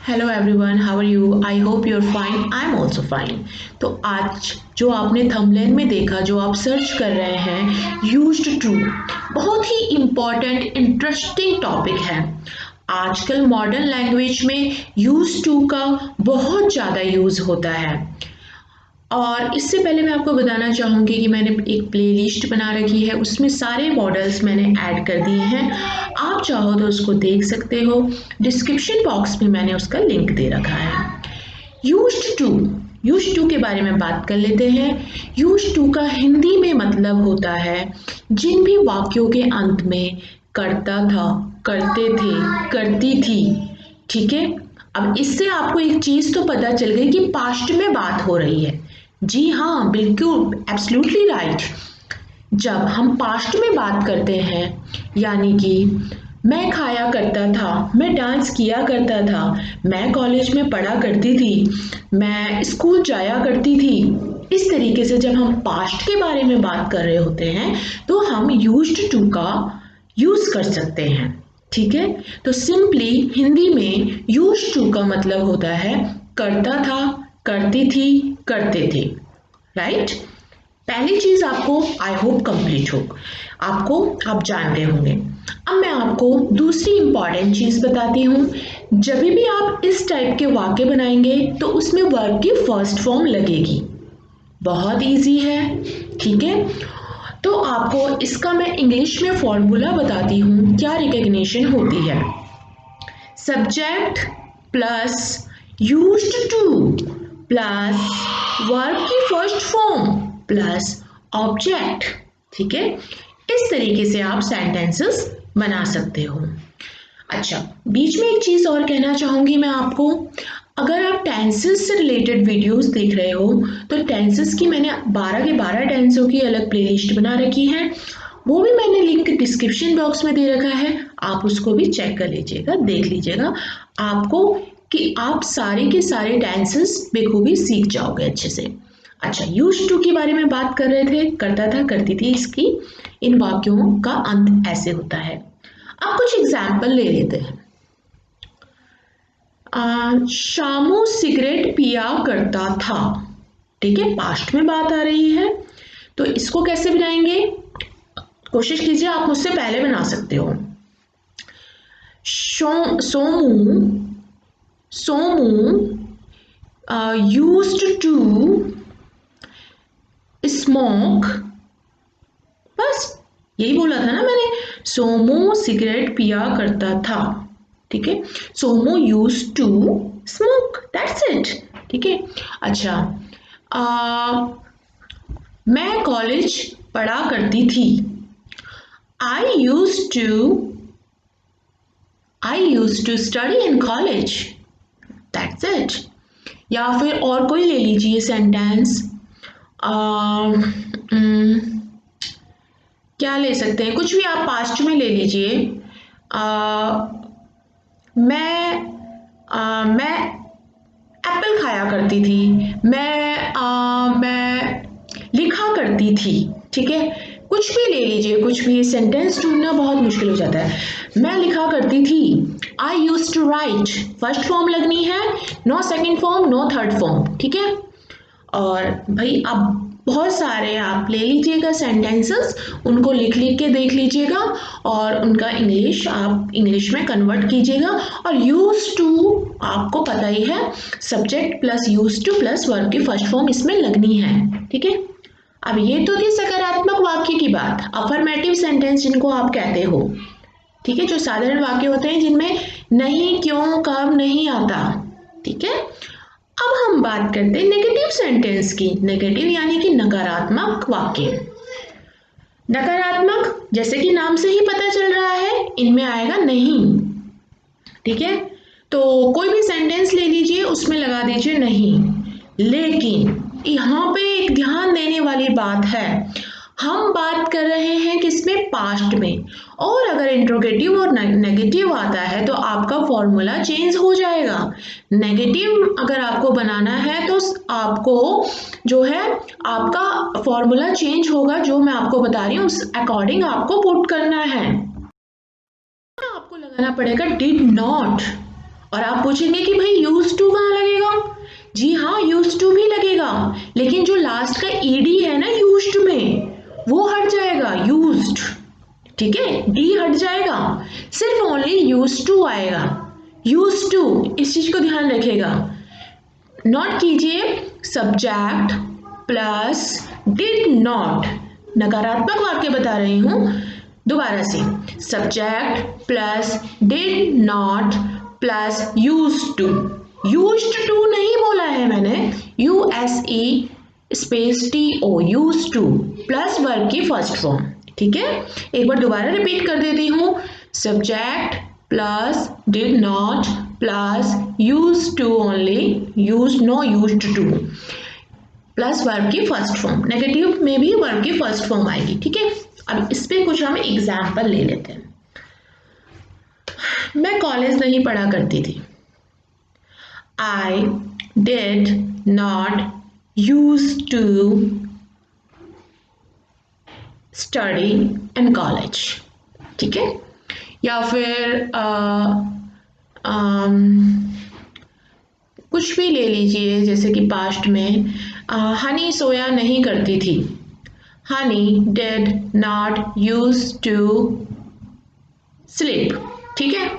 Hello everyone, how are you? I hope you are fine. I am also fine. तो आज जो आपने thumbnail में देखा, जो आप सर्च कर रहे हैं, यूज्ड टू, बहुत ही इम्पॉर्टेंट इंटरेस्टिंग टॉपिक है। आजकल मॉडर्न लैंग्वेज में यूज टू का बहुत ज़्यादा यूज़ होता है। और इससे पहले मैं आपको बताना चाहूँगी कि मैंने एक प्लेलिस्ट बना रखी है, उसमें सारे मॉडल्स मैंने ऐड कर दिए हैं। आप चाहो तो उसको देख सकते हो। डिस्क्रिप्शन बॉक्स में मैंने उसका लिंक दे रखा है। यूज्ड टू के बारे में बात कर लेते हैं। यूज्ड टू का हिंदी में मतलब होता है जिन भी वाक्यों के अंत में करता था, करते थे, करती थी। ठीक है। अब इससे आपको एक चीज तो पता चल गई कि पास्ट में बात हो रही है। जी हाँ, बिल्कुल, एब्सोल्युटली राइट। जब हम पास्ट में बात करते हैं, यानी कि मैं खाया करता था, मैं डांस किया करता था, मैं कॉलेज में पढ़ा करती थी, मैं स्कूल जाया करती थी। इस तरीके से जब हम पास्ट के बारे में बात कर रहे होते हैं तो हम यूज्ड टू का यूज कर सकते हैं। ठीक है। तो सिंपली हिंदी में यूज्ड टू का मतलब होता है करता था, करती थी, करते थे। राइट। पहली चीज आपको आई होप कंप्लीट हो, आपको आप जानते होंगे। अब मैं आपको दूसरी इंपॉर्टेंट चीज बताती हूँ। जब भी आप इस टाइप के वाक्य बनाएंगे तो उसमें वर्ब की फर्स्ट फॉर्म लगेगी। बहुत इजी है। ठीक है। तो आपको इसका मैं इंग्लिश में फॉर्मूला बताती हूँ, क्या रिकग्निशन होती है। Subject plus used to plus verb की फर्स्ट फॉर्म प्लस ऑब्जेक्ट। ठीक है। इस तरीके से आप सेंटेंसेस बना सकते हो। अच्छा, बीच में एक चीज और कहना चाहूंगी मैं आपको। अगर आप टेंसेस से रिलेटेड वीडियोस देख रहे हो तो टेंसेस की मैंने 12 के 12 टेंसों की अलग प्लेलिस्ट बना रखी है। वो भी मैंने लिंक डिस्क्रिप्शन बॉक्स में दे रखा है, आप उसको भी चेक कर लीजिएगा, देख लीजिएगा। आपको कि आप सारे के सारे टेंसेस बेखूबी सीख जाओगे अच्छे से। अच्छा, यूज टू के बारे में बात कर रहे थे, करता था, करती थी, इसकी इन वाक्यों का अंत ऐसे होता है। अब कुछ एग्जाम्पल ले लेते हैं। शामू सिगरेट पिया करता था। ठीक है, पास्ट में बात आ रही है। तो इसको कैसे बनाएंगे? कोशिश कीजिए, आप मुझसे पहले बना सकते हो। Somu Somu used to smoke. बस यही बोला था ना मैंने। सोमू सिगरेट पिया करता था। ठीक है। Somu use to smoke, that's it. ठीक है। अच्छा, मैं कॉलेज पढ़ा करती थी। I use to study in college, that's it. या फिर और कोई ले लीजिए सेंटेंस। क्या ले सकते हैं, कुछ भी आप पास्ट में ले लीजिए। मैं एप्पल खाया करती थी। मैं लिखा करती थी। ठीक है। कुछ भी ले लीजिए, कुछ भी। सेंटेंस ढूंढना बहुत मुश्किल हो जाता है। मैं लिखा करती थी। I use to write, first form लगनी है, no second form, no third form. ठीक है। और भाई अब बहुत सारे आप ले लीजिएगा सेंटेंसेस, उनको लिख लिख के देख लीजिएगा और उनका इंग्लिश आप इंग्लिश में कन्वर्ट कीजिएगा। और यूज टू आपको पता ही है, subject plus use to plus verb की फर्स्ट फॉर्म इसमें लगनी है। ठीक है। अब ये तो थी सकारात्मक वाक्य की बात, अफर्मेटिव सेंटेंस जिनको आप कहते हो। ठीक है, जो साधारण वाक्य होते हैं जिनमें नहीं, क्यों, कब नहीं आता। ठीक है। अब हम बात करते हैं नेगेटिव सेंटेंस की। नेगेटिव यानी कि नकारात्मक वाक्य। नकारात्मक जैसे कि नाम से ही पता चल रहा है, इनमें आएगा नहीं। ठीक है। तो कोई भी सेंटेंस ले लीजिए, उसमें लगा दीजिए नहीं। लेकिन यहाँ पे एक ध्यान देने वाली बात है, हम बात कर रहे हैं किसमें, पास्ट में। और अगर इंट्रोगेटिव और नेगेटिव आता है तो आपका फॉर्मूला चेंज हो जाएगा। नेगेटिव अगर आपको बनाना है तो आपको जो है आपका फॉर्मूला चेंज होगा, जो मैं आपको बता रही हूँ उस अकॉर्डिंग आपको पुट करना है। आपको लगाना पड़ेगा डिड नॉट, और आप पूछेंगे कि भाई यूज टू कहाँ लगेगा? जी हाँ, यूज टू भी लगेगा, लेकिन जो लास्ट का ईडी है ना यूज्ड में, वो हट जाएगा, यूज्ड, ठीक है, डी हट जाएगा, सिर्फ ओनली यूज टू आएगा। यूज टू, इस चीज को ध्यान रखिएगा। नोट कीजिए, सब्जेक्ट प्लस डिड नॉट, नकारात्मक वाक्य बता रही हूं, दोबारा से, subject plus did not plus used to, used to नहीं बोला है मैंने, U S E space T O, used to plus verb की फर्स्ट फॉर्म, ठीक है। एक बार दोबारा रिपीट कर देती हूँ, subject plus did not plus used to only, used no used to plus verb की फर्स्ट फॉर्म, नेगेटिव में भी वर्ब की फर्स्ट फॉर्म आएगी, ठीक है। अब इस पे कुछ हम एग्जाम्पल ले लेते हैं। मैं कॉलेज नहीं पढ़ा करती थी, I did not use to study in college, ठीक है। या फिर कुछ भी ले लीजिए, जैसे कि पास्ट में हनी सोया नहीं करती थी, honey did not use to sleep, ठीक है।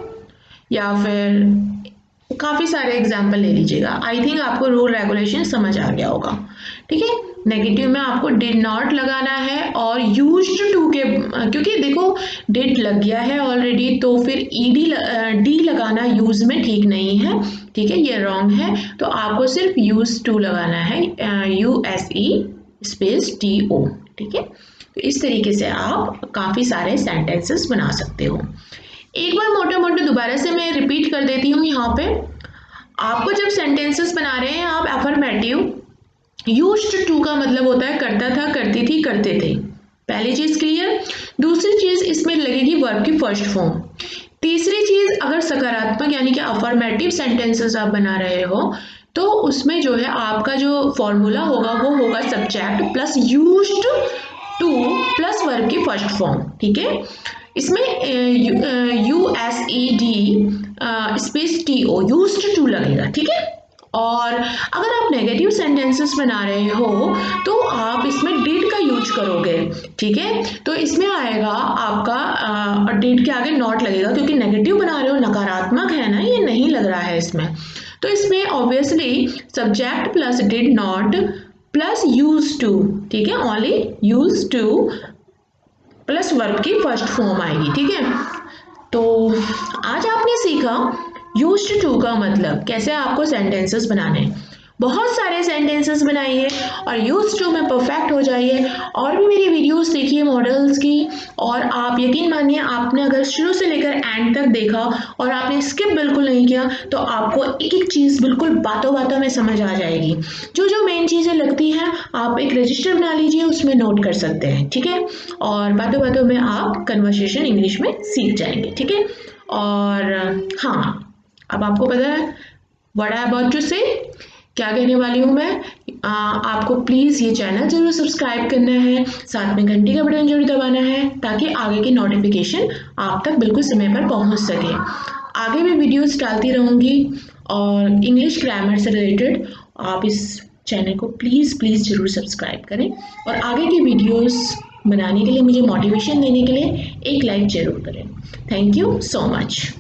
या फिर काफ़ी सारे एग्जाम्पल ले लीजिएगा। आई थिंक आपको रूल रेगुलेशन समझ आ गया होगा, ठीक है। नेगेटिव में आपको डिड नॉट लगाना है और यूज्ड टू के, क्योंकि देखो डिड लग गया है ऑलरेडी, तो फिर ईडी डी लगाना यूज में ठीक नहीं है, ठीक है, ये रॉन्ग है। तो आपको सिर्फ यूज टू लगाना है, यूएसई स्पेस टीओ, ठीक है। तो इस तरीके से आप काफ़ी सारे सेंटेंसेस बना सकते हो। एक बार मोटे मोटे दोबारा से मैं रिपीट कर देती हूँ। यहाँ पे आपको जब सेंटेंसेस बना रहे हैं आप अफर्मेटिव, यूज्ड टू का मतलब होता है करता था, करती थी, करते थे, पहली चीज क्लियर। दूसरी चीज इसमें लगेगी वर्ब की फर्स्ट फॉर्म। तीसरी चीज, अगर सकारात्मक यानी कि अफर्मेटिव सेंटेंसेस आप बना रहे हो तो उसमें जो है आपका जो फॉर्मूला होगा वो होगा subject plus used to plus verb की फर्स्ट फॉर्म, ठीक है। इसमें USED space TO used to लगेगा, ठीक है। और अगर आप नेगेटिव सेंटेंसेस बना रहे हो तो आप इसमें डिड का यूज करोगे, ठीक है। तो इसमें आएगा आपका डिड के आगे नॉट लगेगा, क्योंकि नेगेटिव बना रहे हो, नकारात्मक है ना, ये नहीं लग रहा है इसमें। तो इसमें obviously subject plus did not plus use to, ठीक है, only use to plus verb की फर्स्ट फॉर्म आएगी, ठीक है। तो आज आपने सीखा यूज्ड टू का मतलब, कैसे आपको सेंटेंसेस बनाने, बहुत सारे सेंटेंसेस बनाइए और यूज्ड टू में परफेक्ट हो जाइए। और भी मेरी वीडियोस देखिए मॉडल्स की, और आप यकीन मानिए आपने अगर शुरू से लेकर एंड तक देखा और आपने स्किप बिल्कुल नहीं किया तो आपको एक एक चीज़ बिल्कुल बातों बातों में समझ आ जाएगी। जो जो मेन चीज़ें लगती हैं आप एक रजिस्टर बना लीजिए, उसमें नोट कर सकते हैं, ठीक है। और बातों बातों में आप कन्वर्सेशन इंग्लिश में सीख जाएंगे, ठीक है। और हाँ, अब आपको पता है व्हाट आई अबाउट टू से, क्या कहने वाली हूँ मैं। आपको प्लीज़ ये चैनल जरूर सब्सक्राइब करना है, साथ में घंटी का बटन जरूर दबाना है, ताकि आगे की नोटिफिकेशन आप तक बिल्कुल समय पर पहुँच सके। आगे भी वीडियोस डालती रहूँगी और इंग्लिश ग्रामर से रिलेटेड। आप इस चैनल को प्लीज़ प्लीज़ ज़रूर सब्सक्राइब करें और आगे की वीडियोस बनाने के लिए, मुझे मोटिवेशन देने के लिए एक लाइक ज़रूर करें। Thank you so much.